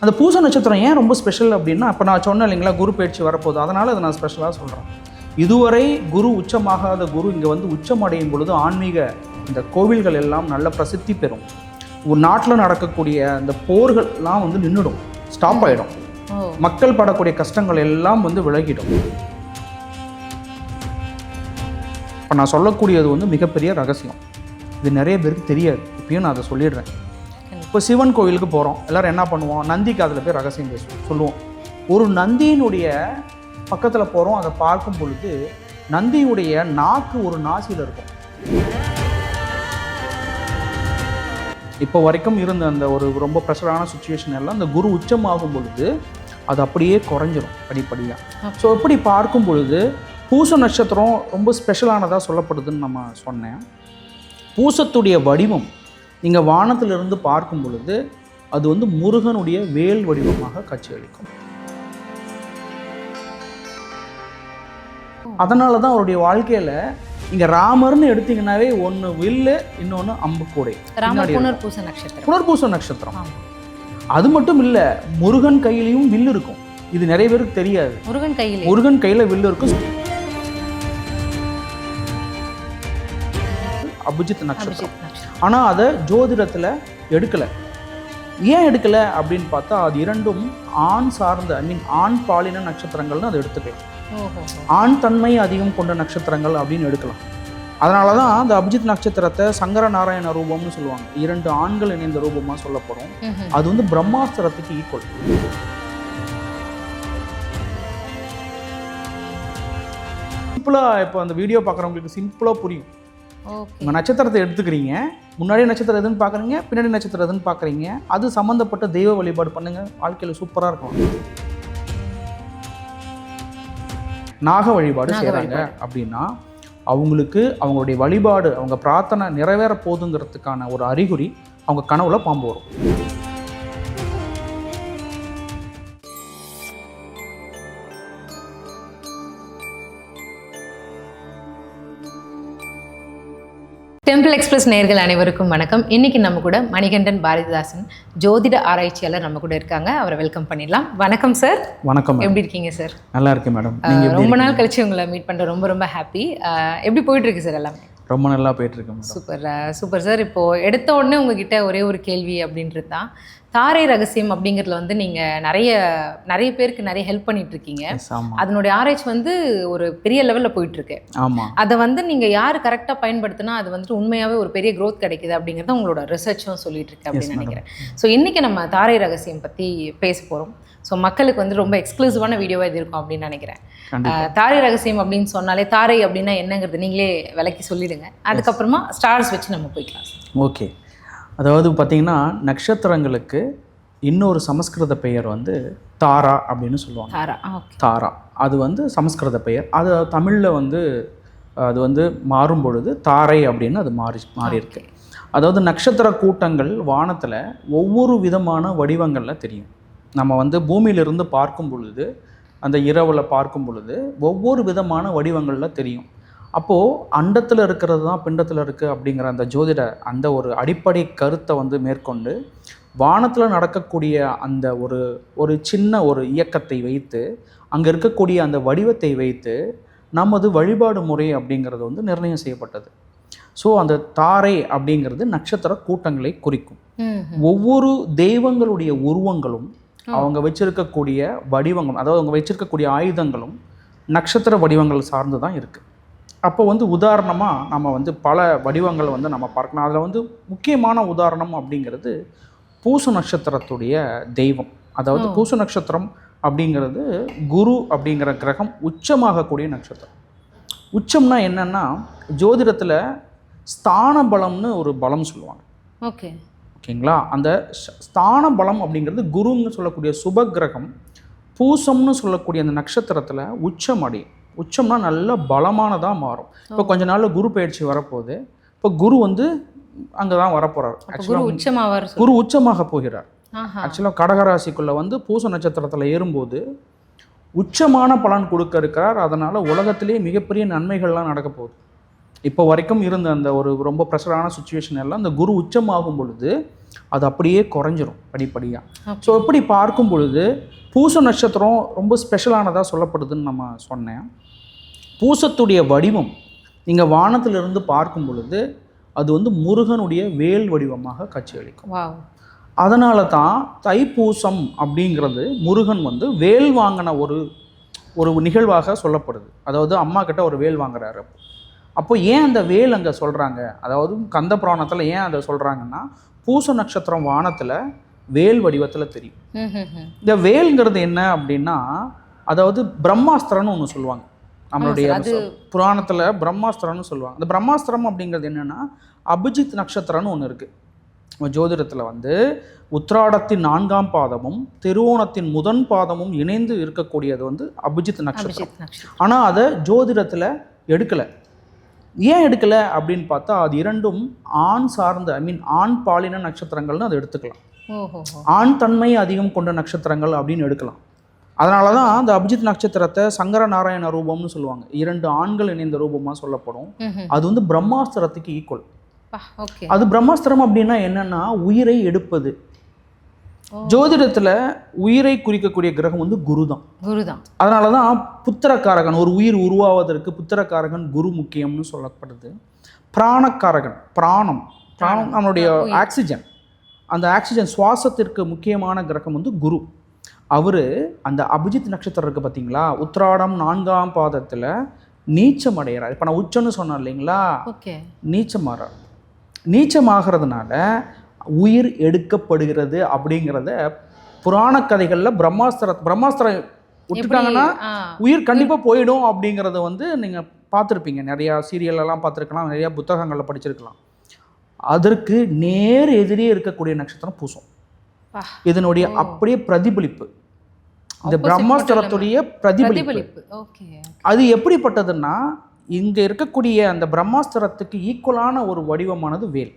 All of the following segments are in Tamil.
அந்த பூச நட்சத்திரம் ஏன் ரொம்ப ஸ்பெஷல் அப்படின்னா, அப்போ நான் சொன்னேன் இல்லைங்களா, குரு பயிற்சி வரப்போகுது, அதனால் அதை நான் ஸ்பெஷலாக சொல்கிறேன். இதுவரை குரு உச்சமாகாத குரு இங்கே வந்து உச்சமடையும் பொழுது ஆன்மீக இந்த கோவில்கள் எல்லாம் நல்ல பிரசித்தி பெறும். ஒரு நாட்டில் நடக்கக்கூடிய அந்த போர்கள்லாம் வந்து நின்றுடும், ஸ்டாப் ஆகிடும். மக்கள் படக்கூடிய கஷ்டங்கள் எல்லாம் வந்து விலகிடும். இப்போ நான் சொல்லக்கூடியது வந்து மிகப்பெரிய ரகசியம். இது நிறைய பேருக்கு தெரியாது. இப்பயும் நான் அதை சொல்லிடுறேன். இப்போ சிவன் கோவிலுக்கு போகிறோம், எல்லோரும் என்ன பண்ணுவோம், நந்திக்கு அதில் போய் ரகசியம் பேசுவோம், சொல்லுவோம். ஒரு நந்தியினுடைய பக்கத்தில் போகிறோம், அதை பார்க்கும் பொழுது நந்தியுடைய நாக்கு ஒரு நாசியில் இருக்கும். இப்போ வரைக்கும் இருந்த அந்த ஒரு ரொம்ப ப்ரெஷரான சுச்சுவேஷன் எல்லாம் அந்த குரு உச்சமாகும் பொழுது அது அப்படியே குறைஞ்சிரும் படிப்படியாக. ஸோ இப்படி பார்க்கும் பொழுது பூச நட்சத்திரம் ரொம்ப ஸ்பெஷலானதாக சொல்லப்படுதுன்னு நம்ம சொன்னேன். பூசத்துடைய வடிவம் நீங்கள் வானத்திலிருந்து பார்க்கும் பொழுது அது வந்து முருகனுடைய வேல் வடிவமாக காட்சியளிக்கும். அதனால தான் அவருடைய வாழ்க்கையில் இங்கே ராமர்னு எடுத்தீங்கன்னாவே ஒன்று வில்லு, இன்னொன்று அம்புக்கூடை. புனர்பூச நட்சத்திரம். அது மட்டும் இல்லை, முருகன் கையிலையும் வில்லு இருக்கும். இது நிறைய பேருக்கு தெரியாது. முருகன் கையில் வில்லு இருக்கும். அபிஜித் நட்சத்திரம். ஆனால் அதை ஜோதிடத்தில் எடுக்கலை. ஏன் எடுக்கலை அப்படின்னு பார்த்தா, அது இரண்டும் ஆண் சார்ந்த ஆண் பாலின நட்சத்திரங்கள்னு அதை எடுத்துக்கலாம். ஆண் தன்மை அதிகம் கொண்ட நட்சத்திரங்கள் அப்படின்னு எடுக்கலாம். அதனால தான் அந்த அபிஜித் நட்சத்திரத்தை சங்கர நாராயண ரூபம்னு சொல்லுவாங்க. 2 ஆண்கள் இணைந்த ரூபமாக சொல்லப்படும். அது வந்து பிரம்மாஸ்திரத்துக்கு ஈக்குவல். சிம்பிளாக இப்போ அந்த வீடியோ பார்க்குறவங்களுக்கு சிம்பிளாக புரியும். உங்கள் நட்சத்திரத்தை எடுத்துக்கிறீங்க, முன்னாடி நட்சத்திரம் எதுன்னு பார்க்குறீங்க, பின்னாடி நட்சத்திரம் எதுன்னு பார்க்குறீங்க, அது சம்மந்தப்பட்ட தெய்வ வழிபாடு பண்ணுங்கள், வாழ்க்கையில் சூப்பராக இருக்கும். நாக வழிபாடு செய்கிறாங்க அப்படின்னா அவங்களுக்கு அவங்களுடைய வழிபாடு, அவங்க பிரார்த்தனை நிறைவேற போதுங்கிறதுக்கான ஒரு அறிகுறி அவங்க கனவுல பாம்பு வரும். டெம்பிள் எக்ஸ்பிரஸ் நேயர்கள் அனைவருக்கும் வணக்கம். இன்னைக்கு நம்ம கூட மணிகண்டன் பாரதிதாசன் ஜோதிட ஆராய்ச்சியாளர் நம்ம கூட இருக்காங்க. அவரை வெல்கம் பண்ணிடலாம். வணக்கம் சார். வணக்கம். எப்படி இருக்கீங்க சார்? நல்லா இருக்கேன் மேடம். ரொம்ப நாள் கழிச்சு உங்களை மீட் பண்ணுற ரொம்ப ஹாப்பி. எப்படி போயிட்டு இருக்கு சார்? எல்லாமே ரொம்ப நல்லா போயிட்டு இருக்கு. Super sir. இப்போ எடுத்த உடனே உங்ககிட்ட ஒரே ஒரு கேள்வி அப்படின்றது தான், தாரை ரகசியம் அப்படிங்கிறதுல வந்து நீங்கள் நிறைய பேருக்கு நிறைய ஹெல்ப் பண்ணிட்டு இருக்கீங்க. அதனுடைய ஆராய்ச்சி வந்து ஒரு பெரிய லெவலில் போயிட்டு இருக்கு. அதை வந்து நீங்கள் யார் கரெக்டாக பயன்படுத்தினா அது வந்துட்டு உண்மையாகவே ஒரு பெரிய க்ரோத் கிடைக்குது அப்படிங்கிறத உங்களோட ரிசர்ச்சும் சொல்லிட்டு இருக்கு அப்படின்னு நினைக்கிறேன். ஸோ இன்றைக்கி நம்ம தாரை ரகசியம் பற்றி பேச போகிறோம். ஸோ மக்களுக்கு வந்து ரொம்ப எக்ஸ்க்ளூசிவான வீடியோவாக இது இருக்கும் அப்படின்னு நினைக்கிறேன். தாரை ரகசியம் அப்படின்னு சொன்னாலே தாரை அப்படின்னா என்னங்கிறது நீங்களே விளக்கி சொல்லிடுங்க. அதுக்கப்புறமா ஸ்டார்ஸ் வச்சு நம்ம போய்க்கலாம். ஓகே. அதாவது பார்த்திங்கன்னா, நட்சத்திரங்களுக்கு இன்னொரு சமஸ்கிருத பெயர் வந்து தாரா அப்படின்னு சொல்லுவாங்க. தாரா அது வந்து சமஸ்கிருத பெயர். அது தமிழில் வந்து அது வந்து மாறும் பொழுது தாரை அப்படின்னு அது மாறி இருக்கு. அதாவது நட்சத்திர கூட்டங்கள் வானத்தில் ஒவ்வொரு விதமான வடிவங்களில் தெரியும். நம்ம வந்து பூமியிலிருந்து பார்க்கும் பொழுது, அந்த இரவில் பார்க்கும் பொழுது ஒவ்வொரு விதமான வடிவங்களில் தெரியும். அப்போது அண்டத்தில் இருக்கிறது தான் பிண்டத்தில் இருக்குது அப்படிங்கிற அந்த ஜோதிட அந்த ஒரு அடிப்படை கருத்தை வந்து மேற்கொண்டு வானத்தில் நடக்கக்கூடிய அந்த ஒரு சின்ன ஒரு இயக்கத்தை வைத்து, அங்கே இருக்கக்கூடிய அந்த வடிவத்தை வைத்து நமது வழிபாடு முறை அப்படிங்கிறது வந்து நிர்ணயம் செய்யப்பட்டது. ஸோ அந்த தாரை அப்படிங்கிறது நட்சத்திர கூட்டங்களை குறிக்கும். ஒவ்வொரு தெய்வங்களுடைய உருவங்களும் அவங்க வச்சிருக்கக்கூடிய வடிவங்களும், அதாவது அவங்க வச்சிருக்கக்கூடிய ஆயுதங்களும் நட்சத்திர வடிவங்கள் சார்ந்து தான் இருக்குது. அப்போ வந்து உதாரணமாக நம்ம வந்து பல வடிவங்கள் வந்து நம்ம பார்க்கணும். அதில் வந்து முக்கியமான உதாரணம் அப்படிங்கிறது பூச நட்சத்திரத்துடைய தெய்வம். அதாவது பூச நட்சத்திரம் அப்படிங்கிறது குரு அப்படிங்கிற கிரகம் உச்சமாகக்கூடிய நட்சத்திரம். உச்சம்னா என்னென்னா, ஜோதிடத்தில் ஸ்தான பலம்னு ஒரு பலம் சொல்லுவாங்க. ஓகேங்களா? அந்த ஸ்தான பலம் அப்படிங்கிறது குருன்னு சொல்லக்கூடிய சுப கிரகம் பூசம்னு சொல்லக்கூடிய அந்த நட்சத்திரத்தில் உச்சம் அடையும். உச்சம்னா நல்ல பலமானதாக மாறும். இப்போ கொஞ்ச நாளில் குரு பயிற்சி வரப்போகுது. இப்போ குரு வந்து அங்கே தான் வரப்போகிறார். குரு உச்சமாக போகிறார். ஆக்சுவலாக கடகராசிக்குள்ளே வந்து பூச நட்சத்திரத்தில் ஏறும்போது உச்சமான பலன் கொடுக்க இருக்கிறார். அதனால் உலகத்திலேயே மிகப்பெரிய நன்மைகள்லாம் நடக்க போகுது. இப்போ வரைக்கும் இருந்த அந்த ஒரு ரொம்ப ப்ரெஷரான சுச்சுவேஷன் எல்லாம் இந்த குரு உச்சமாகும் பொழுது அது அப்படியே குறைஞ்சிரும் படிப்படியாக. ஸோ இப்படி பார்க்கும் பொழுது பூச நட்சத்திரம் ரொம்ப ஸ்பெஷலானதாக சொல்லப்படுதுன்னு நம்ம சொன்னேன். பூசத்துடைய வடிவம் நீங்கள் வானத்திலிருந்து பார்க்கும் பொழுது அது வந்து முருகனுடைய வேல் வடிவமாக காட்சியளிக்கும். அதனால தான் தைப்பூசம் அப்படிங்கிறது முருகன் வந்து வேல் வாங்கின ஒரு நிகழ்வாக சொல்லப்படுது. அதாவது அம்மா கிட்ட ஒரு வேல் வாங்குறாரு. அப்போ ஏன் அந்த வேல் அங்கே சொல்கிறாங்க, அதாவது கந்த புராணத்தில் ஏன் அதை சொல்கிறாங்கன்னா, பூச நட்சத்திரம் வானத்தில் வேல் வடிவத்தில் தெரியும். இந்த வேல்ங்கிறது என்ன அப்படின்னா, அதாவது பிரம்மாஸ்திரம்னு ஒன்று சொல்லுவாங்க. நம்மளுடைய புராணத்தில் பிரம்மாஸ்திரம்னு சொல்லுவாங்க. இந்த பிரம்மாஸ்திரம் அப்படிங்கிறது என்னென்னா, அபிஜித் நட்சத்திரம்னு ஒன்று இருக்குது. ஜோதிடத்தில் வந்து உத்திராடத்தின் 4ஆம் பாதமும் திருவோணத்தின் முதன் பாதமும் இணைந்து இருக்கக்கூடியது வந்து அபிஜித் நட்சத்திரம். ஆனால் அதை ஜோதிடத்தில் எடுக்கலை. ஏன் எடுக்கலை அப்படின்னு பார்த்தா, அது இரண்டும் ஆண் சார்ந்த ஆண் பாலின நட்சத்திரங்கள்னு அதை எடுத்துக்கலாம். ஆண் தன்மை அதிகம் கொண்ட நட்சத்திரங்கள் அப்படின்னு எடுக்கலாம். அதனால தான் அந்த அபிஜித் நட்சத்திரத்தை சங்கர நாராயண ரூபம்னு சொல்லுவாங்க. 2 ஆண்கள் இணைந்த ரூபமாக சொல்லப்படும். அது வந்து பிரம்மாஸ்திரத்துக்கு ஈக்குவல். அது பிரம்மாஸ்திரம் அப்படின்னா என்னன்னா, உயிரை எடுப்பது. ஜோதிடத்தில் உயிரை குறிக்கக்கூடிய கிரகம் வந்து குரு தான். அதனால தான் புத்திரக்காரகன், ஒரு உயிர் உருவாவதற்கு புத்திரக்காரகன் குரு முக்கியம்னு சொல்லப்படுது. பிராணக்காரகன், பிராணம் நம்மளுடைய ஆக்சிஜன், அந்த ஆக்சிஜன் சுவாசத்திற்கு முக்கியமான கிரகம் வந்து குரு. அவர் அந்த அபிஜித் நட்சத்திரம் இருக்குது பார்த்தீங்களா, உத்திராடம் 4ஆம் பாதத்தில் நீச்சம் அடைகிறார். இப்போ நான் உச்சன்னு சொன்னேன் இல்லைங்களா, நீச்சமாகிறார். நீச்சமாகிறதுனால உயிர் எடுக்கப்படுகிறது அப்படிங்கிறத புராண கதைகளில் பிரம்மாஸ்திரம் விட்டுட்டாங்கன்னா உயிர் கண்டிப்பாக போயிடும் அப்படிங்கிறத வந்து நீங்கள் பார்த்துருப்பீங்க. நிறையா சீரியலெல்லாம் பார்த்துருக்கலாம், நிறையா புத்தகங்களில் படிச்சிருக்கலாம். அதற்கு நேர் எதிரியே இருக்கக்கூடிய நட்சத்திரம் பூசம். இதனுடைய அப்படியே பிரதிபலிப்பு, இந்த பிரம்மாஸ்திரத்துடைய பிரதிபலிப்பு. அது எப்படிப்பட்டதுன்னா, இங்கே இருக்கக்கூடிய அந்த பிரம்மாஸ்திரத்துக்கு ஈக்குவலான ஒரு வடிவமானது வேல்.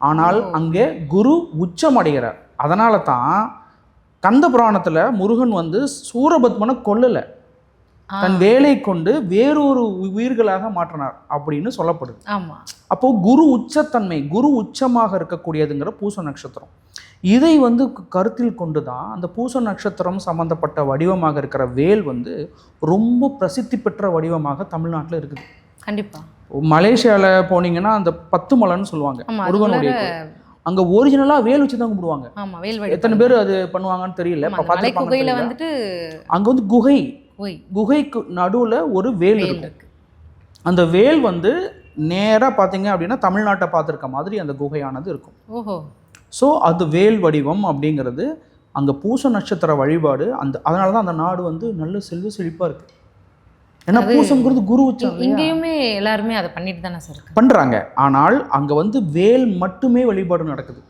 ஆனால் அங்கே குரு உச்சம் அடைகிறார். அதனால தான் கந்த புராணத்தில் முருகன் வந்து சூரபத்மனை கொல்லலை, தன் வேலை கொண்டு வேறொரு உயிர்களாக மாற்றினார் அப்படின்னு சொல்லப்படுது. அப்போ குரு உச்சத்தன்மை, குரு உச்சமாக இருக்கக்கூடியதுங்கிற பூச நட்சத்திரம். இதை வந்து கருத்தில் கொண்டு தான் அந்த பூச நட்சத்திரம் சம்பந்தப்பட்ட வடிவமாக இருக்கிற வேல் வந்து ரொம்ப பிரசித்தி பெற்ற வடிவமாக தமிழ்நாட்டில் இருக்குது. கண்டிப்பாக மலேசியாவில் போனீங்கன்னா அந்த 10 மலைன்னு சொல்லுவாங்க முருகனுடைய, அங்கே ஒரிஜினலாக வேல் வச்சு தான் கும்பிடுவாங்க. எத்தனை பேர் அது பண்ணுவாங்கன்னு தெரியல. அங்கே வந்து குகைக்கு நடுவில் ஒரு வேல் இருக்கு. அந்த வேல் வந்து நேராக பார்த்தீங்க அப்படின்னா தமிழ்நாட்டை பார்த்துருக்க மாதிரி அந்த குகையானது இருக்கும். ஸோ அது வேல் வடிவம் அப்படிங்கிறது அங்கே பூச நட்சத்திர வழிபாடு. அதனால தான் அந்த நாடு வந்து நல்ல செல்வ செழிப்பாக இருக்குது. ஏன்னா பூசங்கிறது குரு உச்சம். இங்கேயுமே எல்லாருமே அதை பண்ணிட்டு தானே சார் பண்ணுறாங்க. ஆனால் அங்கே வந்து வேல் மட்டுமே வழிபாடு நடக்குது.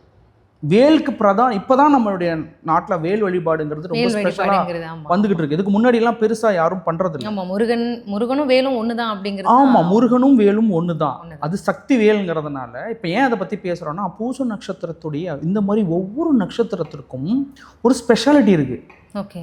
வேலுக்கு இப்போதான் நம்மளுடைய நாட்டில் வேல் வழிபாடுங்கிறது ரொம்ப ஸ்பெஷலாக வந்துகிட்டு இருக்கு. இதுக்கு முன்னாடி எல்லாம் பெருசா யாரும் பண்றது இல்லை. முருகனும் வேலும் ஒண்ணுதான் அப்படிங்கிறது. ஆமா, முருகனும் வேலும் ஒண்ணுதான். அது சக்தி வேலுங்கிறதுனால இப்போ ஏன் அதை பத்தி பேசுறோம்னா, பூச நட்சத்திரத்துடைய இந்த மாதிரி ஒவ்வொரு நட்சத்திரத்திற்கும் ஒரு ஸ்பெஷாலிட்டி இருக்கு. ஓகே,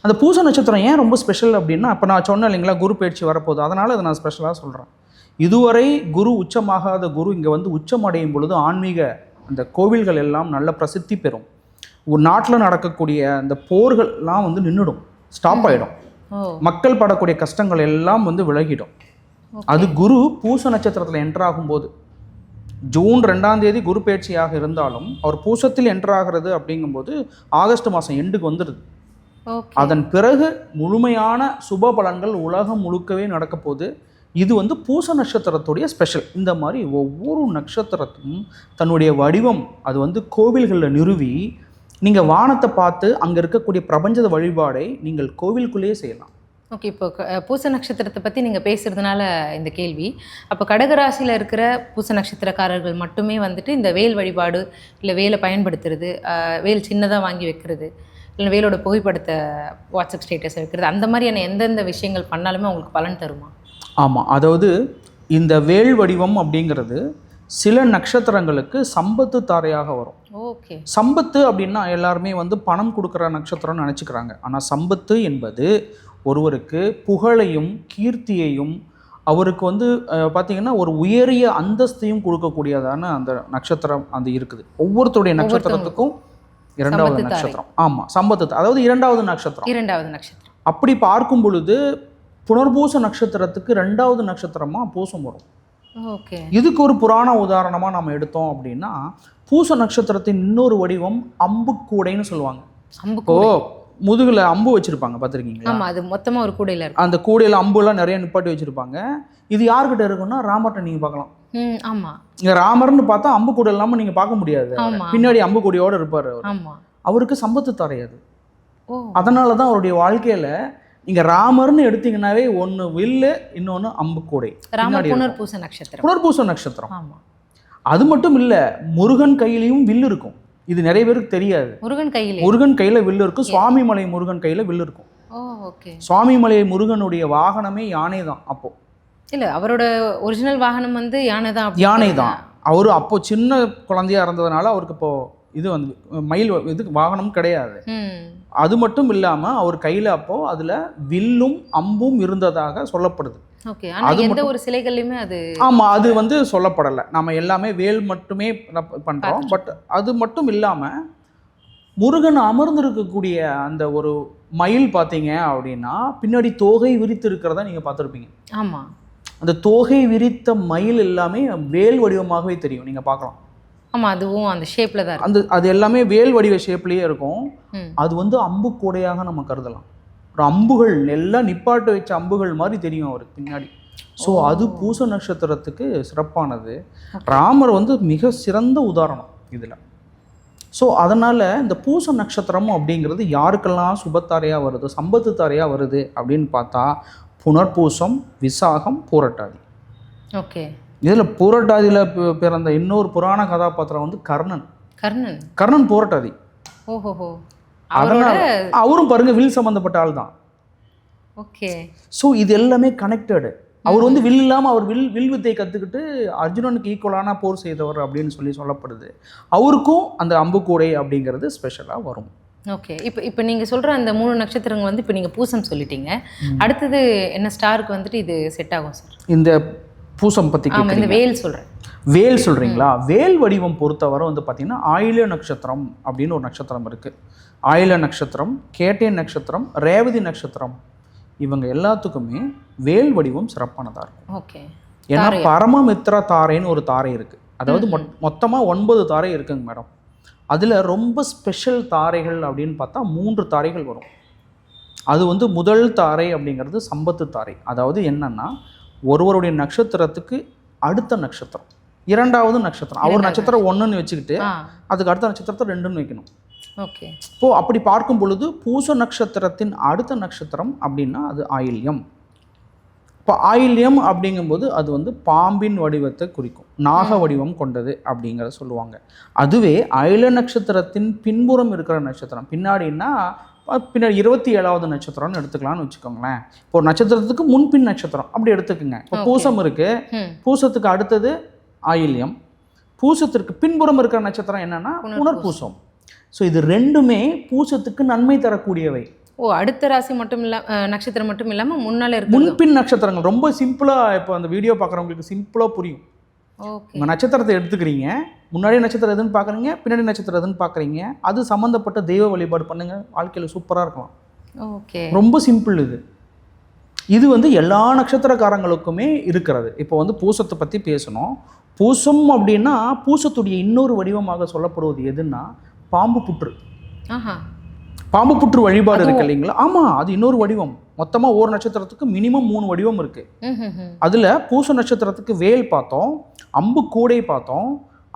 அந்த பூச நட்சத்திரம் ஏன் ரொம்ப ஸ்பெஷல் அப்படின்னா, இப்போ நான் சொன்னேன் இல்லைங்களா, குரு பயிற்சி வரப்போகுது, அதனால அதை நான் ஸ்பெஷலாக சொல்கிறேன். இதுவரை குரு உச்சமாகாத குரு இங்கே வந்து உச்சம் அடையும் பொழுது ஆன்மீக அந்த கோவில்கள் எல்லாம் நல்ல பிரசித்தி பெறும். ஒரு நாட்டில் நடக்கக்கூடிய அந்த போர்கள்லாம் வந்து நின்றுடும், ஸ்டாப் ஆகிடும். மக்கள் படக்கூடிய கஷ்டங்கள் எல்லாம் வந்து விலகிடும். அது குரு பூச நட்சத்திரத்தில் என்ட்ராகும் போது, ஜூன் 2ஆம் தேதி குரு பயிற்சியாக இருந்தாலும் அவர் பூசத்தில் என்ட்ராகிறது அப்படிங்கும்போது ஆகஸ்ட் மாதம் எண்டுக்கு வந்துடுது. அதன் பிறகு முழுமையான சுப பலன்கள் உலகம் முழுக்கவே நடக்க போகுது. இது வந்து பூச நட்சத்திரத்துடைய ஸ்பெஷல். இந்த மாதிரி ஒவ்வொரு நட்சத்திரத்தும் தன்னுடைய வடிவம் அது வந்து கோவில்களில் நிறுவி நீங்கள் வானத்தை பார்த்து அங்கே இருக்கக்கூடிய பிரபஞ்ச வழிபாடை நீங்கள் கோவிலுக்குள்ளேயே செய்யலாம். ஓகே, இப்போ பூச நட்சத்திரத்தை பற்றி நீங்கள் பேசுகிறதுனால இந்த கேள்வி, அப்போ கடகராசியில் இருக்கிற பூச நட்சத்திரக்காரர்கள் மட்டுமே வந்துட்டு இந்த வேல் வழிபாடு இல்லை வேலை பயன்படுத்துறது, வேல் சின்னதாக வாங்கி வைக்கிறது, இல்லை வேலோட புகைப்படத்தை வாட்ஸ்அப் ஸ்டேட்டஸை வைக்கிறது, அந்த மாதிரியான எந்தெந்த விஷயங்கள் பண்ணாலுமே அவங்களுக்கு பலன் தருமா? ஆமாம், அதாவது இந்த வேல் வடிவம் அப்படிங்கிறது சில நட்சத்திரங்களுக்கு சம்பத்து தாரையாக வரும். ஓகே, சம்பத்து அப்படின்னா எல்லாருமே வந்து பணம் கொடுக்குற நட்சத்திரம்னு நினச்சிக்கிறாங்க. ஆனால் சம்பத்து என்பது ஒருவருக்கு புகழையும் கீர்த்தியையும் அவருக்கு வந்து பார்த்தீங்கன்னா ஒரு உயரிய அந்தஸ்தையும் கொடுக்கக்கூடியதான அந்த நட்சத்திரம் அந்த இருக்குது. ஒவ்வொருத்தருடைய நட்சத்திரத்துக்கும் இரண்டாவது நட்சத்திரம். ஆமாம், சம்பத்து, அதாவது இரண்டாவது நட்சத்திரம். அப்படி பார்க்கும் பொழுது புனர்பூச நட்சத்திரத்துக்கு 2வது நட்சத்திரமா பூசம் வரும். ஓகே. இதுக்கு ஒரு புராண உதாரணமாக நம்ம எடுத்தோம் அப்படின்னா, பூச நட்சத்திரத்தின் இன்னொரு வடிவம் அம்புக்கூடைன்னு சொல்லுவாங்க. முதுகுல அம்பு வச்சிருப்பாங்க, பார்த்துருக்கீங்களா? ஆமா, அது மொத்தமா ஒரு கூடையில இருக்கு. அந்த கூடையில அம்புலாம் நிறைய நிப்பாட்டி வச்சிருப்பாங்க. இது யார்கிட்ட இருக்குன்னா ராமர்கிட்ட நீங்க பார்க்கலாம். ஆமா, இங்க ராமர்னு பார்த்தா அம்பு கூடை இல்லாம நீங்க பார்க்க முடியாது. பின்னாடி அம்பு கூடையோட இருப்பாரு. அவருக்கு சம்பத்து தாரை அது. அதனாலதான் அவருடைய வாழ்க்கையில நீங்க ராமர்னு எடுத்தீங்கன்னாவே ஒன்னு வில்லு, இன்னொன்னு அம்பு கூடை. புனர்பூச நட்சத்திரம். அது மட்டும் இல்ல, முருகன் கையிலையும் வில்லு இருக்கும். இது நிறைய பேருக்கு தெரியாது. முருகன் கையில வில்லு இருக்கும். சுவாமிமலை முருகன் கையில வில்லு இருக்கும். சுவாமிமலை முருகனுடைய வாகனமே யானை தான். அப்போ இல்ல, அவரோட ஒரிஜினல் வாகனம் வந்து யானை தான். அவரு அப்போ சின்ன குழந்தையா இருந்ததுனால அவருக்கு இப்போ இது வந்து மயில் இது வாகனம் கிடையாது. அது மட்டும் இல்லாம அவர் கையில அப்போ அதுல வில்லும் அம்பும் இருந்ததாக சொல்லப்படுது. எந்த ஒரு சிலைகள்லையுமே அது அது வந்து சொல்லப்படலை. நம்ம எல்லாமே வேல் மட்டுமே பண்றோம். பட் அது மட்டும் இல்லாம முருகன் அமர்ந்திருக்கக்கூடிய அந்த ஒரு மயில் பார்த்தீங்க அப்படின்னா பின்னாடி தோகை விரித்து இருக்கிறத நீங்க பார்த்துருப்பீங்க. ஆமா, அந்த தோகை விரித்த மயில் எல்லாமே வேல் வடிவமாகவே தெரியும், நீங்க பார்க்கலாம். ஆமா, அதுவும் அந்த ஷேப்ல தான் அது எல்லாமே வேல் வடிவ ஷேப்லயே இருக்கும். அது வந்து அம்பு கூடையாக நம்ம கருதலாம். ஒரு அம்புகள் எல்லாம் நிப்பாட்டு வச்ச அம்புகள் மாதிரி தெரியும் அவருக்கு பின்னாடி. ஸோ அது பூச நட்சத்திரத்துக்கு சிறப்பானது. ராமர் வந்து மிக சிறந்த உதாரணம் இதில். ஸோ அதனால் இந்த பூச நட்சத்திரம் அப்படிங்கிறது யாருக்கெல்லாம் சுபத்தாரையாக வருது, சம்பத்து தாரையாக வருது அப்படின்னு பார்த்தா புனர்பூசம், விசாகம், பூரட்டாதி. ஓகே. இதில் பூரட்டாதியில் பிறந்த இன்னொரு புராண கதாபாத்திரம் வந்து கர்ணன் பூரட்டாதி. ஓஹோ. அதனால அவரும் பாருங்க வில் சம்பந்தப்பட்ட ஆள் தான். ஓகே. ஸோ இது எல்லாமே கனெக்டடு. அவர் வந்து வில் இல்லாமல் அவர் வில் வித்தை கற்றுக்கிட்டு அர்ஜுனனுக்கு ஈக்குவலான போர் செய்தவர் அப்படின்னு சொல்லப்படுது. அவருக்கும் அந்த அம்புக்கூடை அப்படிங்கிறது ஸ்பெஷலாக வரும். ஓகே. இப்போ நீங்கள் சொல்கிற அந்த 3 நட்சத்திரங்கள் வந்து இப்போ நீங்கள் பூசம் சொல்லிட்டீங்க. அடுத்தது என்ன ஸ்டாருக்கு வந்துட்டு இது செட் ஆகும் சார்? இந்த பூசம் பற்றி இந்த வேல் சொல்கிறேன். வேல் சொல்கிறீங்களா? வேல் வடிவம் பொறுத்தவரை வந்து பார்த்திங்கன்னா ஆயில்ய நட்சத்திரம் அப்படின்னு ஒரு நட்சத்திரம் இருக்குது. ஆயில்ய நட்சத்திரம், கேட்டை நட்சத்திரம், ரேவதி நட்சத்திரம், இவங்க எல்லாத்துக்குமே வேல் வடிவம் சிறப்பானதாக இருக்கும். ஓகே. ஏன்னா பரமமித்ரா தாரைன்னு ஒரு தாரை இருக்குது. அதாவது மொத்தமாக 9 தாரை இருக்குங்க மேடம். அதில் ரொம்ப ஸ்பெஷல் தாரைகள் அப்படின்னு பார்த்தா 3 தாரைகள் வரும். அது வந்து முதல் தாரை அப்படிங்கிறது சம்பத்து தாரை. அதாவது என்னன்னா ஒருவருடைய நட்சத்திரத்துக்கு அடுத்த நட்சத்திரம், 2வது நட்சத்திரம். அவர் நட்சத்திரம் 1ன்னு வச்சுக்கிட்டு அதுக்கு அடுத்த நட்சத்திரத்தை 2ன்னு வைக்கணும். ஓகே. இப்போ அப்படி பார்க்கும் பொழுது பூச நட்சத்திரத்தின் அடுத்த நட்சத்திரம் அப்படின்னா அது ஆயில்யம். இப்போ ஆயில்யம் அப்படிங்கும்போது அது வந்து பாம்பின் வடிவத்தை குறிக்கும், நாக வடிவம் கொண்டது அப்படிங்கிறத சொல்லுவாங்க. அதுவே ஆயில்ய நட்சத்திரத்தின் பின்புறம் இருக்கிற நட்சத்திரம் பின்னாடின்னா பின்னாடி 27வது நட்சத்திரம்னு எடுத்துக்கலாம்னு வச்சுக்கோங்களேன். இப்போ ஒரு நட்சத்திரத்துக்கு முன்பின் நட்சத்திரம் அப்படி எடுத்துக்கோங்க. இப்போ பூசம் இருக்கு, பூசத்துக்கு அடுத்தது ஆயில்யம், பூசத்திற்கு பின்புறம் இருக்கிற நட்சத்திரம் என்னன்னா புனர்பூசம். ஸோ இது ரெண்டுமே பூசத்துக்கு நன்மை தரக்கூடியவை. அடுத்த ராசி மட்டும் நட்சத்திரம் மட்டும் இல்லாமல் முன்னால இருக்கு முன்பின் நட்சத்திரங்கள். ரொம்ப சிம்பிளாக இப்போ அந்த வீடியோ பார்க்குறவங்களுக்கு சிம்பிளாக புரியும். உங்கள் நட்சத்திரத்தை எடுத்துக்கிறீங்க, முன்னாடி நட்சத்திரம் எதுன்னு பார்க்குறீங்க, பின்னாடி நட்சத்திரம் எதுன்னு பார்க்குறீங்க, அது சம்மந்தப்பட்ட தெய்வ வழிபாடு பண்ணுங்கள், வாழ்க்கையில் சூப்பராக இருக்கலாம். ஓகே. ரொம்ப சிம்பிள் இது வந்து எல்லா நட்சத்திரக்காரங்களுக்குமே இருக்கிறது. இப்போ வந்து பூசத்தை பற்றி பேசணும். பூசம் அப்படின்னா பூசத்துடைய இன்னொரு வடிவமாக சொல்லப்படுவது எதுன்னா பாம்பு புற்று. பாம்பு புற்று வழிபாடு இருக்கு இல்லைங்களா? ஆமாம், அது இன்னொரு வடிவம். மொத்தமாக ஒரு நட்சத்திரத்துக்கு மினிமம் 3 வடிவம் இருக்குது. அதில் பூச நட்சத்திரத்துக்கு வேல் பார்த்தோம், அம்பு கூடை பார்த்தோம்,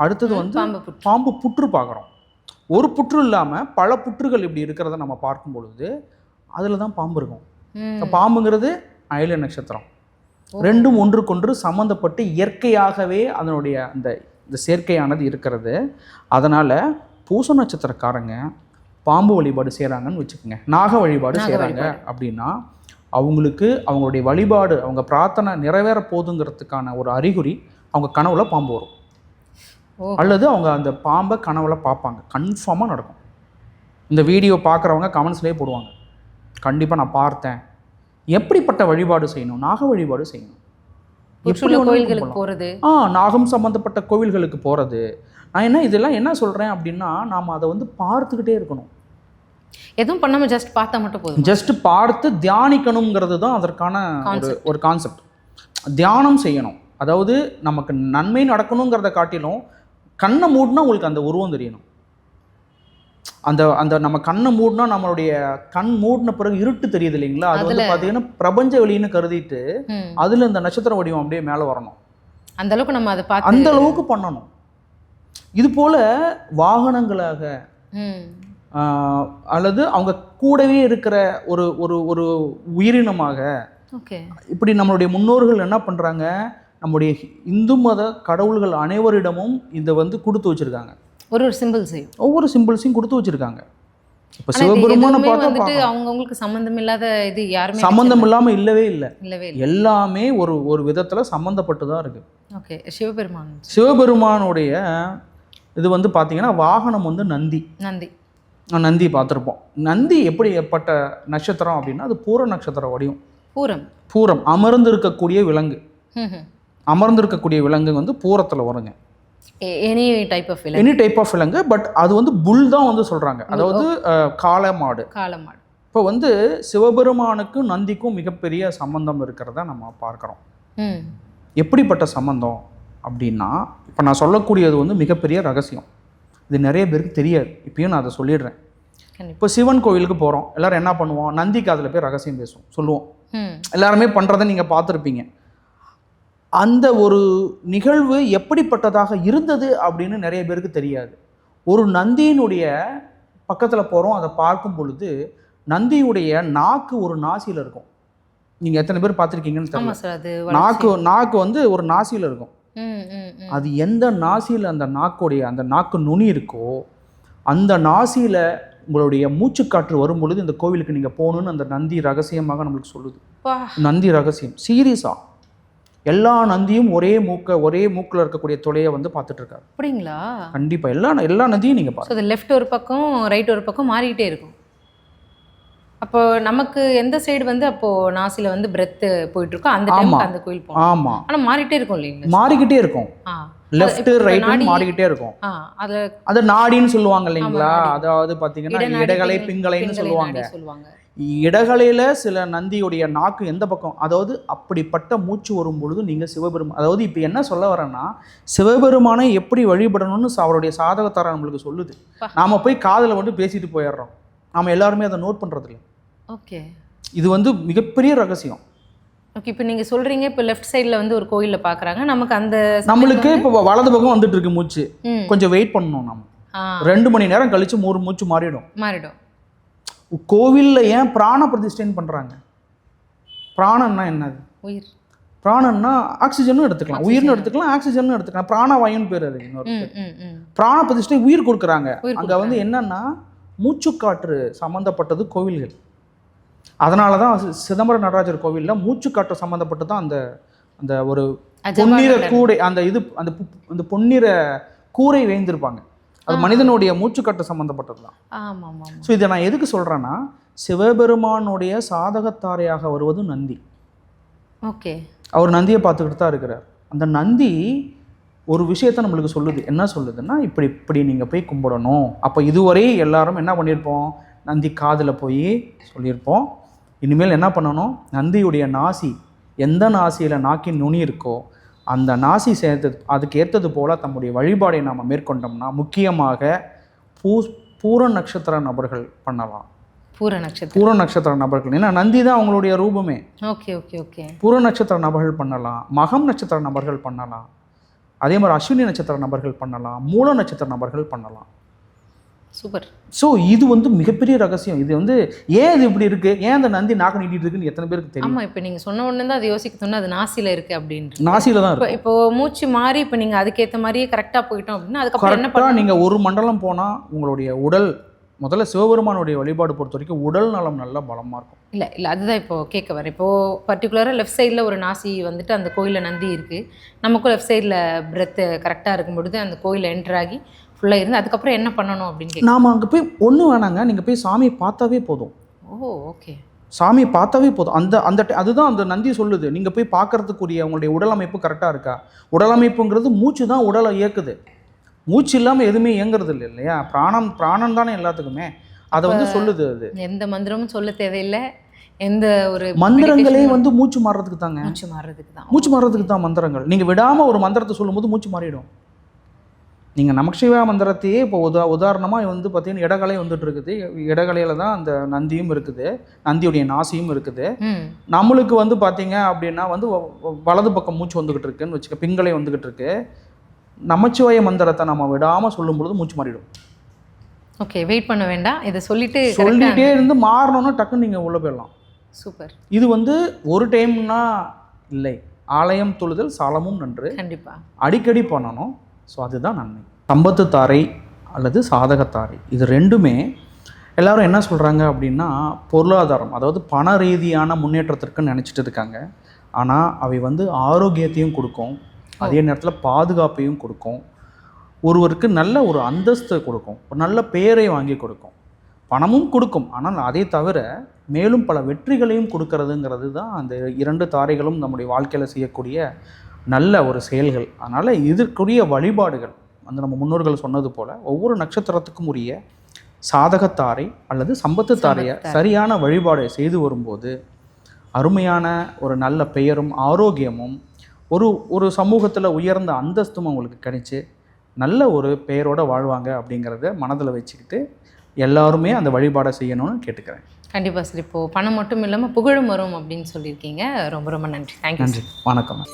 அடுத்தது வந்து பாம்பு புற்று பார்க்குறோம். ஒரு புற்று இல்லாமல் பல புற்றுகள் இப்படி இருக்கிறத நம்ம பார்க்கும் பொழுது அதில் தான் பாம்பு இருக்கும். பாம்புங்கிறது ஆயில்ய நட்சத்திரம். ரெண்டும் ஒன்றுக்கொன்று சம்மந்தப்பட்டு இயற்கையாகவே அதனுடைய இந்த சேர்க்கையானது இருக்கிறது. அதனால் பூச நட்சத்திரக்காரங்க பாம்பு வழிபாடு செய்கிறாங்கன்னு வச்சுக்கோங்க, நாக வழிபாடு செய்கிறாங்க அப்படின்னா அவங்களுக்கு அவங்களுடைய வழிபாடு, அவங்க பிரார்த்தனை நிறைவேற போதுங்கிறதுக்கான ஒரு அறிகுறி அவங்க கனவுல பாம்பு வரும், அல்லது அவங்க அந்த பாம்பை கனவுல பார்ப்பாங்க. கன்ஃபார்மாக நடக்கும். இந்த வீடியோ பார்க்குறவங்க கமெண்ட்ஸ்லேயே போடுவாங்க, கண்டிப்பாக நான் பார்த்தேன். எப்படிப்பட்ட வழிபாடு செய்யணும்? நாக வழிபாடு செய்யணும். எப்படி கோயில்களுக்கு போகிறது, நாகம் சம்மந்தப்பட்ட கோவில்களுக்கு போகிறது. நான் இதெல்லாம் என்ன சொல்கிறேன் அப்படின்னா, நாம் அதை வந்து பார்த்துக்கிட்டே இருக்கணும். எதுவும் பண்ணாமல் ஜஸ்ட் பார்த்தா மட்டும் போதும். ஜஸ்ட் பார்த்து தியானிக்கணுங்கிறது தான் அதற்கான ஒரு கான்செப்ட். தியானம் செய்யணும். அதாவது நமக்கு நன்மை நடக்கணுங்கிறத காட்டிலும் கண்ணை மூடினா உங்களுக்கு அந்த உருவம் தெரியணும். அந்த நம்ம கண்ணை மூடினா நம்மளுடைய கண் மூடின பிறகு இருட்டு தெரியுது இல்லைங்களா, அது வந்து பார்த்தீங்கன்னா பிரபஞ்ச வெளின்னு கருதிட்டு அதில் இந்த நட்சத்திர வடிவம் அப்படியே மேலே வரணும். அந்த அளவுக்கு நம்ம அதை பார்த்து அந்த அளவுக்கு பண்ணணும். இது போல வாகனங்களாக அல்லது அவங்க கூடவே இருக்கிற ஒரு ஒரு ஒரு உயிரினமாக இப்படி நம்மளுடைய முன்னோர்கள் என்ன பண்ணுறாங்க, நம்முடைய இந்து மத கடவுள்கள் அனைவரிடமும் இதை வந்து கொடுத்து வச்சுருக்காங்க. ஒரு சிம்பிள்ஸையும் ஒவ்வொரு சிம்பிள்ஸையும் கொடுத்து வச்சுருக்காங்க. இப்போ சிவபெருமானை பார்த்தா அவங்கவுங்களுக்கு சம்மந்தம் இல்லாத இது யாருமே சம்மந்தம் இல்லாமல் இல்லவே இல்லை. எல்லாமே ஒரு விதத்தில் சம்மந்தப்பட்டு தான் இருக்குது. ஓகே. சிவபெருமானுடைய இது வந்து பார்த்தீங்கன்னா வாகனம் வந்து நந்தி பார்த்துருப்போம். நந்தி எப்படிப்பட்ட நட்சத்திரம் அப்படின்னா அது பூர நட்சத்திர வடிவம். பூரம் அமர்ந்திருக்கக்கூடிய விலங்கு வந்து பூரத்தில் வருங்க. எனி டைப் ஆஃப் விலங்கு. பட் அது வந்து புல் தான் வந்து சொல்கிறாங்க, அதாவது காளை மாடு. இப்போ வந்து சிவபெருமானுக்கும் நந்திக்கும் மிகப்பெரிய சம்பந்தம் இருக்கிறத நம்ம பார்க்குறோம். எப்படிப்பட்ட சம்பந்தம் அப்படின்னா, இப்போ நான் சொல்லக்கூடியது வந்து மிகப்பெரிய ரகசியம். இது நிறைய பேருக்கு தெரியாது. இப்பயும் நான் அதை சொல்லிடுறேன். இப்போ சிவன் கோவிலுக்கு போகிறோம், எல்லோரும் என்ன பண்ணுவோம், நந்திக்கு அதில் போய் ரகசியம் சொல்லுவோம். எல்லாருமே பண்ணுறதை நீங்கள் பார்த்துருப்பீங்க. அந்த ஒரு நிகழ்வு எப்படிப்பட்டதாக இருந்தது அப்படின்னு நிறைய பேருக்கு தெரியாது. ஒரு நந்தியினுடைய பக்கத்தில் போகிறோம், அதை பார்க்கும் பொழுது நந்தியுடைய நாக்கு ஒரு நாசியில் இருக்கும். நீங்கள் எத்தனை பேர் பார்த்துருக்கீங்கன்னு தெரியல. நாக்கு வந்து ஒரு நாசியில் இருக்கும். அது எந்த நாசியில் அந்த நாக்கு நுனி இருக்கோ அந்த நாசியில் உங்களுடைய மூச்சுக்காற்று வரும் பொழுது இந்த கோவிலுக்கு நீங்கள் போகணுன்னு அந்த நந்தி ரகசியமாக நம்மளுக்கு சொல்லுது. நந்தி ரகசியம் சீரியஸாக எல்லா நந்தியும் ஒரே மூக்கில் இருக்கக்கூடிய துளையை வந்து பார்த்துட்டு இருக்காரு. அப்படிங்களா? கண்டிப்பாக எல்லா நந்தியும் நீங்கள் பாருங்க. லெஃப்ட் ஒரு பக்கம் ரைட் ஒரு பக்கம் மாறிக்கிட்டே இருக்கும். அப்போ நமக்கு எந்த சைடு வந்து அப்போ நாசில வந்து பிரெத் போயிட்டு இருக்கோ அந்த டைம்க்கு அந்த கோயில் போகும். ஆமா. ஆனா மாறிட்டே இருக்கும் இல்லைங்களா? மாறிக்கிட்டே இருக்கும். லெஃப்ட் ரைட் மாறிக்கிட்டே இருக்கும். அது நாடின்னு சொல்லுவாங்க இல்லைங்களா? அதாவது பாத்தீங்கன்னா இடகலை பிங்கலைன்னு சொல்லுவாங்க. இடகலையில சில நந்தியுடைய நாக்கு எந்த பக்கம், அதாவது அப்படிப்பட்ட மூச்சு வரும் பொழுது நீங்க சிவபெருமான், அதாவது இப்போ என்ன சொல்ல வரேன்னா சிவபெருமானை எப்படி வழிபடணும்னு அவருடைய சாதகத்தார நம்மளுக்கு சொல்லுது. நாம போய் காதுல வந்து பேசிட்டு போயிடுறோம். நாம எல்லாருமே அதை நோட் பண்றது இல்லை. ஓகே. இது வந்து மிகப்பெரிய ரகசியம். ஓகே. இப்போ நீங்கள் சொல்கிறீங்க, இப்போ லெஃப்ட் சைடில் வந்து ஒரு கோயிலில் பார்க்குறாங்க, நம்மளுக்கு இப்போ வலது பக்கம் வந்துட்டு இருக்கு மூச்சு, கொஞ்சம் வெயிட் பண்ணணும். நம்ம 2 மணி நேரம் கழிச்சு மூச்சு மாறிடும். கோவிலில் ஏன் பிராண பிரதிஷ்டைன்னு பண்ணுறாங்க? பிராணன்னா என்னது? உயிர். பிராணன்னா ஆக்சிஜனும் எடுத்துக்கலாம், உயிர்னு எடுத்துக்கலாம், ஆக்சிஜனும் எடுத்துக்கலாம். பிராணவாயுன்னு பேர் அது. இன்னொரு பிராண பிரதிஷ்டை உயிர் கொடுக்குறாங்க. அங்கே வந்து என்னன்னா மூச்சுக்காற்று சம்மந்தப்பட்டது கோவில்கள். அதனால தான் சிதம்பரம் நடராஜர் கோவிலில் மூச்சுக்காற்று சம்மந்தப்பட்டு தான் அந்த ஒரு பொன்னிற கூடை, அந்த பொன்னிற கூரை வேந்திருப்பாங்க. அது மனிதனுடைய மூச்சுக்காற்று சம்மந்தப்பட்டது தான். ஸோ இதை நான் எதுக்கு சொல்கிறேன்னா, சிவபெருமானுடைய சாதகத்தாரையாக வருவது நந்தி. ஓகே. அவர் நந்தியை பார்த்துக்கிட்டு தான் இருக்கிறார். அந்த நந்தி ஒரு விஷயத்த நம்மளுக்கு சொல்லுது. என்ன சொல்லுதுன்னா, இப்படி நீங்கள் போய் கும்பிடணும். அப்போ இதுவரை எல்லாரும் என்ன பண்ணியிருப்போம், நந்தி காதில் போய் சொல்லியிருப்போம். இனிமேல் என்ன பண்ணணும், நந்தியுடைய நாசி எந்த நாசியில் நாக்கின் நுனி இருக்கோ அந்த நாசி சேர்த்து அதுக்கு ஏற்றது போல் தம்முடைய வழிபாடை நாம் மேற்கொண்டோம்னா முக்கியமாக பூர நட்சத்திர நபர்கள் பண்ணலாம். பூர நட்சத்திர நபர்கள், ஏன்னா நந்தி தான் அவங்களுடைய ரூபமே. பூர நட்சத்திர நபர்கள் பண்ணலாம், மகம் நட்சத்திர நபர்கள் பண்ணலாம், அதே மாதிரி அஸ்வினி நட்சத்திர நபர்கள் பண்ணலாம், மூல நட்சத்திர நபர்கள் பண்ணலாம். சூப்பர். ஸோ இது வந்து மிகப்பெரிய ரகசியம். இது வந்து ஏன் இது இப்படி இருக்குது, ஏன் அந்த நந்தி நாக்கு நீட்டிட்டு இருக்குன்னு எத்தனை பேருக்கு தெரியும்? ஆமாம். இப்போ நீங்கள் சொன்ன உடனே தான் அது யோசிக்க தோணும், அது நாசியில் இருக்குது அப்படின்ட்டு. நாசியில் தான் இருக்குது. இப்போ மூச்சு மாறி இப்போ நீங்கள் அதுக்கேற்ற மாதிரியே கரெக்டாக போயிட்டோம் அப்படின்னா அதுக்கப்புறம் என்ன பண்ணலாம்? நீங்கள் ஒரு மண்டலம் போனால் உங்களுடைய உடல், முதல்ல சிவபெருமானுடைய வழிபாடு பொறுத்த வரைக்கும் உடல் நலம் நல்லா பலமாக இருக்கும். இல்லை அதுதான் இப்போ கேட்க வரேன். இப்போது பர்டிகுலராக லெஃப்ட் சைடில் ஒரு நாசி வந்துட்டு அந்த கோயிலில் நந்தி இருக்குது, நமக்கும் லெஃப்ட் சைடில் பிரெத்து கரெக்டாக இருக்கும் பொழுது அந்த கோயிலில் என்ட்ராகி ஃபுல்லாக இருந்து அதுக்கப்புறம் என்ன பண்ணணும் அப்படின்னு நாம் அங்கே போய் ஒன்றும் வேணாங்க, நீங்கள் போய் சாமியை பார்த்தாவே போதும். ஓ ஓகே. சாமியை பார்த்தாவே போதும். அதுதான் அந்த நந்தி சொல்லுது. நீங்கள் போய் பார்க்கறதுக்குரிய உங்களுடைய உடல் அமைப்பு கரெக்டாக இருக்கா. உடல் அமைப்புங்கிறது மூச்சு தான் உடலை இயக்குது. மூச்சு இல்லாமல் எதுவுமே இயங்குறது இல்லை இல்லையா. பிராணம் தானே எல்லாத்துக்குமே. அதை வந்து சொல்லுது. அது எந்த மந்திரமும் சொல்ல தேவையில்லை. எந்த ஒரு மந்திரங்களே வந்து மூச்சு மாறுறதுக்கு தாங்க. மூச்சு மாறுறதுக்கு தான் மந்திரங்கள். நீங்கள் விடாமல் ஒரு மந்திரத்தை சொல்லும்போது மூச்சு மாறிடும். நீங்கள் நமச்சிவாய மந்திரத்தையே இப்போ உதாரணமாக வந்து பார்த்தீங்கன்னா இடகலை வந்துட்டு இருக்குது. இடகலையில் தான் அந்த நந்தியும் இருக்குது, நந்தியுடைய நாசியும் இருக்குது. நம்மளுக்கு வந்து பார்த்தீங்க அப்படின்னா வந்து வலது பக்கம் மூச்சு வந்துக்கிட்டு இருக்குன்னு வச்சுக்க, பிங்களை வந்துக்கிட்டு இருக்கு. நமச்சிவாய மந்திரத்தை நம்ம விடாமல் சொல்லும் பொழுது மூச்சு மாறிடும். ஓகே, வெயிட் பண்ண வேண்டாம். இதை சொல்லிகிட்டே இருந்து மாறணும்னா டக்குன்னு நீங்கள் உள்ளே போயிடலாம். சூப்பர். இது வந்து ஒரு டைம்னா இல்லை. ஆலயம் தொழுதல் சாலமும் நன்று. கண்டிப்பாக அடிக்கடி பண்ணணும். ஸோ அதுதான் நன்மை. சம்பத்து தாரை அல்லது சாதகத்தாரை, இது ரெண்டுமே எல்லோரும் என்ன சொல்கிறாங்க அப்படின்னா பொருளாதாரம், அதாவது பண ரீதியான முன்னேற்றத்திற்குன்னு நினச்சிட்டு இருக்காங்க. ஆனால் அவை வந்து ஆரோக்கியத்தையும் கொடுக்கும், அதே நேரத்தில் பாதுகாப்பையும் கொடுக்கும், ஒருவருக்கு நல்ல ஒரு அந்தஸ்தை கொடுக்கும், ஒரு நல்ல பெயரை வாங்கி கொடுக்கும், பணமும் கொடுக்கும். ஆனால் அதை தவிர மேலும் பல வெற்றிகளையும் கொடுக்கறதுங்கிறது தான் அந்த 2 தாரைகளும் நம்முடைய வாழ்க்கையில் செய்யக்கூடிய நல்ல ஒரு செயல்கள். அதனால் இதற்குரிய வழிபாடுகள் வந்து நம்ம முன்னோர்கள் சொன்னது போல் ஒவ்வொரு நட்சத்திரத்துக்கும் உரிய சாதகத்தாரை அல்லது சம்பத்து தாரையை சரியான வழிபாடை செய்து வரும்போது அருமையான ஒரு நல்ல பெயரும் ஆரோக்கியமும் ஒரு சமூகத்தில் உயர்ந்த அந்தஸ்தும் அவங்களுக்கு கிடைச்சி நல்ல ஒரு பெயரோடு வாழ்வாங்க அப்படிங்கிறத மனதில் வச்சுக்கிட்டு எல்லாருமே அந்த வழிபாடை செய்யணும்னு கேட்டுக்கிறேன். கண்டிப்பாக சார். இப்போது பணம் மட்டும் இல்லாமல் புகழும் வரும் அப்படின்னு சொல்லியிருக்கீங்க. ரொம்ப ரொம்ப நன்றி. தேங்க்யூ. நன்றி. வணக்கம்.